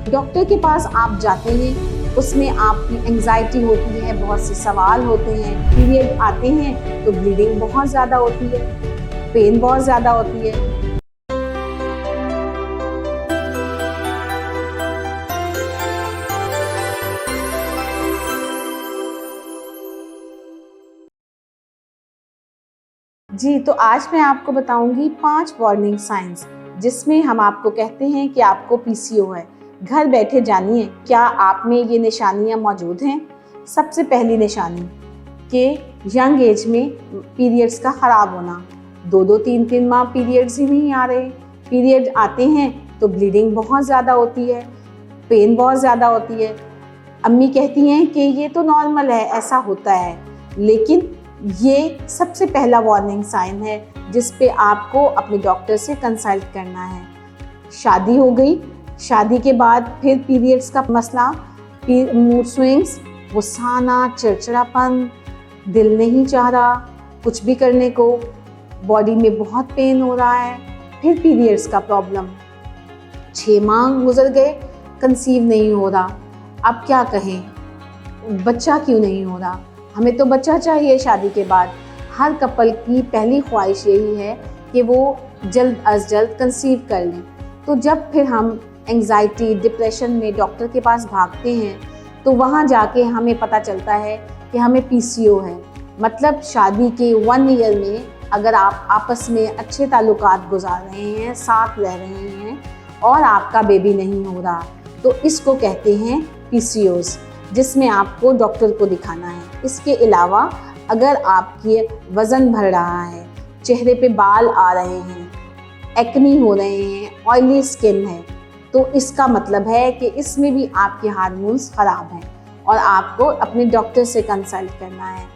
Doctor के पास आप जाते हैं, उसमें आपकी एंग्जाइटी होती है, बहुत से सवाल होते हैं, पीरियड आते हैं तो ब्लीडिंग बहुत ज़्यादा होती है, पेन बहुत ज़्यादा होती है। जी, तो आज मैं आपको बताऊंगी 5 वार्निंग साइंस जिसमें हम आपको कहते हैं कि आपको पीसीओ है। घर बैठे जानिए क्या आप में ये निशानियां मौजूद हैं। सबसे पहली निशानी कि यंग एज में पीरियड्स का ख़राब होना, 2-2 3-3 माह पीरियड्स ही नहीं आ रहे, पीरियड आते हैं तो ब्लीडिंग बहुत ज़्यादा होती है, पेन बहुत ज़्यादा होती है। अम्मी कहती हैं कि ये तो नॉर्मल है, ऐसा होता है, लेकिन ये सबसे पहला वार्निंग साइन है जिस पे आपको अपने डॉक्टर से कंसल्ट करना है। शादी हो गई, शादी के बाद फिर पीरियड्स का मसला, मूड स्विंग्स, गुस्सा आना, चिड़चिड़ापन, दिल नहीं चाह रहा कुछ भी करने को, बॉडी में बहुत पेन हो रहा है, फिर पीरियड्स का प्रॉब्लम, 6 माह गुजर गए, कंसीव नहीं हो रहा, अब क्या कहें, बच्चा क्यों नहीं हो रहा। हमें तो बच्चा चाहिए शादी के बाद। हर कपल की पहली ख्वाहिश यही है कि वो जल्द अज जल्द कंसीव कर लें। तो जब फिर हम एंग्जाइटी, डिप्रेशन में डॉक्टर के पास भागते हैं तो वहाँ जाके हमें पता चलता है कि हमें पीसीओ है। मतलब शादी के 1 ईयर में अगर आप आपस में अच्छे ताल्लुकात गुजार रहे हैं, साथ रह रहे हैं और आपका बेबी नहीं हो रहा, तो इसको कहते हैं पीसीओस, जिसमें आपको डॉक्टर को दिखाना है। इसके अलावा अगर आपके वज़न बढ़ रहा है, चेहरे पे बाल आ रहे हैं, एक्नी हो रहे हैं, ऑयली स्किन है, तो इसका मतलब है कि इसमें भी आपके हार्मोन्स ख़राब हैं और आपको अपने डॉक्टर से कंसल्ट करना है।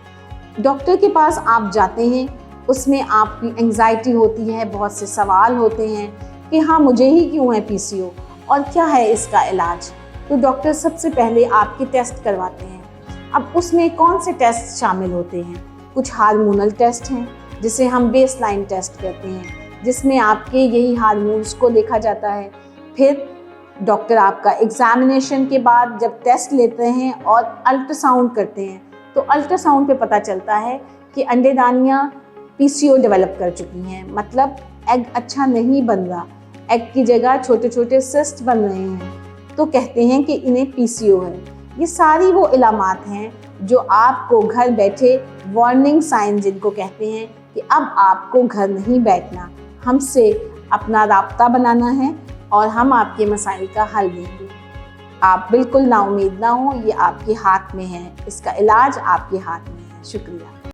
डॉक्टर के पास आप जाते हैं, उसमें आपकी एंग्जाइटी होती है, बहुत से सवाल होते हैं कि हाँ मुझे ही क्यों है पीसीओ और क्या है इसका इलाज। तो डॉक्टर सबसे पहले आपके टेस्ट करवाते हैं। अब उसमें कौन से टेस्ट शामिल होते हैं? कुछ हार्मोनल टेस्ट हैं जिसे हम बेसलाइन टेस्ट कहते हैं, जिसमें आपके यही हार्मोन्स को देखा जाता है। फिर डॉक्टर आपका एग्जामिनेशन के बाद जब टेस्ट लेते हैं और अल्ट्रासाउंड करते हैं तो अल्ट्रासाउंड पे पता चलता है कि अंडेदानियाँ पीसीओ डेवलप कर चुकी हैं, मतलब एग अच्छा नहीं बन रहा, एग की जगह छोटे छोटे सिस्ट बन रहे हैं, तो कहते हैं कि इन्हें पीसीओ है। ये सारी वो इलामात हैं जो आपको घर बैठे वार्निंग साइन जिनको कहते हैं कि अब आपको घर नहीं बैठना, हमसे अपना राब्ता बनाना है और हम आपके मसाइल का हल देंगे। आप बिल्कुल नाउम्मीद ना हो, ये आपके हाथ में है, इसका इलाज आपके हाथ में है। शुक्रिया।